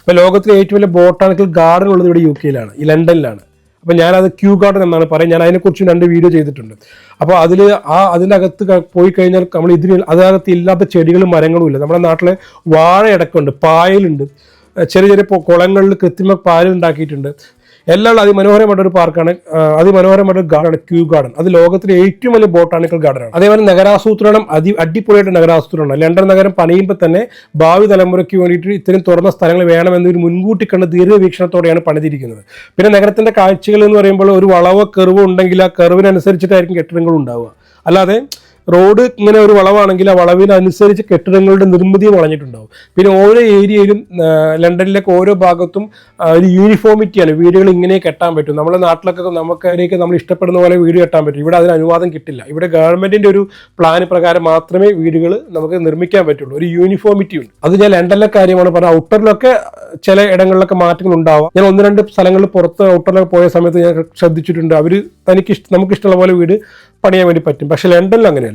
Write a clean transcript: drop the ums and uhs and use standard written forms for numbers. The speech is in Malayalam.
അപ്പോൾ ലോകത്തിലെ ഏറ്റവും വലിയ ബോട്ടാണിക്കൽ ഗാർഡൻ ഉള്ളത് ഇവിടെ UK യിലാണ്, ഈ ലണ്ടനിലാണ്. അപ്പോൾ ഞാനത് ക്യൂ ഗാർഡൻ എന്നാണ് പറയുന്നത്. ഞാൻ അതിനെക്കുറിച്ച് 2 വീഡിയോ ചെയ്തിട്ടുണ്ട്. അപ്പോൾ അതിൻ്റെ അകത്ത് പോയി കഴിഞ്ഞാൽ നമ്മൾ അതിനകത്ത് ഇല്ലാത്ത ചെടികളും മരങ്ങളും ഇല്ല. നമ്മുടെ നാട്ടിലെ വാഴയടക്കമുണ്ട്, പായലുണ്ട്, ചെറിയ ചെറിയ കുളങ്ങളിൽ കൃത്രിമ പായൽ ഉണ്ടാക്കിയിട്ടുണ്ട്. എല്ലാം അതിമനോഹരമായിട്ടൊരു പാർക്കാണ്, അതിമനോഹരമായിട്ടൊരു ഗാർഡനാണ് ക്യൂ ഗാർഡൻ. അത് ലോകത്തിലെ ഏറ്റവും വലിയ ബോട്ടാണിക്കൽ ഗാർഡനാണ്. അതേപോലെ നഗരാസൂത്രണം അടിപൊളിയായിട്ട് നഗരാസൂത്രണമാണ്. ലണ്ടൻ നഗരം പണിയുമ്പോൾ തന്നെ ഭാവി തലമുറയ്ക്ക് വേണ്ടിയിട്ട് ഇത്തരം തുറന്ന സ്ഥലങ്ങൾ വേണമെന്നൊരു മുൻകൂട്ടി കണ്ട് ദീർഘവീക്ഷണത്തോടെയാണ് പണിതിരിക്കുന്നത്. പിന്നെ നഗരത്തിന്റെ കാഴ്ചകൾ എന്ന് പറയുമ്പോൾ ഒരു വളവോ കർവോ ഉണ്ടെങ്കിൽ ആ കർവിനനുസരിച്ചിട്ടായിരിക്കും കെട്ടിടങ്ങൾ ഉണ്ടാവുക. അല്ലാതെ റോഡ് ഇങ്ങനെ ഒരു വളവാണെങ്കിൽ ആ വളവിനനുസരിച്ച് കെട്ടിടങ്ങളുടെ നിർമ്മിതിയും വളഞ്ഞിട്ടുണ്ടാവും. പിന്നെ ഓരോ ഏരിയയിലും ലണ്ടനിലേക്ക് ഓരോ ഭാഗത്തും ഒരു യൂണിഫോമിറ്റിയാണ്. വീടുകൾ ഇങ്ങനെ കെട്ടാൻ പറ്റും. നമ്മുടെ നാട്ടിലൊക്കെ നമുക്കതിലേക്ക് നമ്മൾ ഇഷ്ടപ്പെടുന്ന പോലെ വീട് കെട്ടാൻ പറ്റും. ഇവിടെ അതിന് അനുവാദം കിട്ടില്ല. ഇവിടെ ഗവൺമെന്റിന്റെ ഒരു പ്ലാൻ പ്രകാരം മാത്രമേ വീടുകൾ നമുക്ക് നിർമ്മിക്കാൻ പറ്റുള്ളൂ. ഒരു യൂണിഫോമിറ്റി ഉണ്ട്. അത് ഞാൻ ലണ്ടനിലെ കാര്യമാണ് പറഞ്ഞത്. ഔട്ടറിലൊക്കെ ചില ഇടങ്ങളിലൊക്കെ മാറ്റങ്ങൾ ഉണ്ടാവാം. ഞാൻ 1-2 സ്ഥലങ്ങളിൽ പുറത്ത് ഔട്ടറിലൊക്കെ പോയ സമയത്ത് ഞാൻ ശ്രദ്ധിച്ചിട്ടുണ്ട്. നമുക്ക് ഇഷ്ടമുള്ള പോലെ വീട് പണിയാൻ വേണ്ടി പറ്റും. പക്ഷെ ലണ്ടനിൽ അങ്ങനെയല്ല.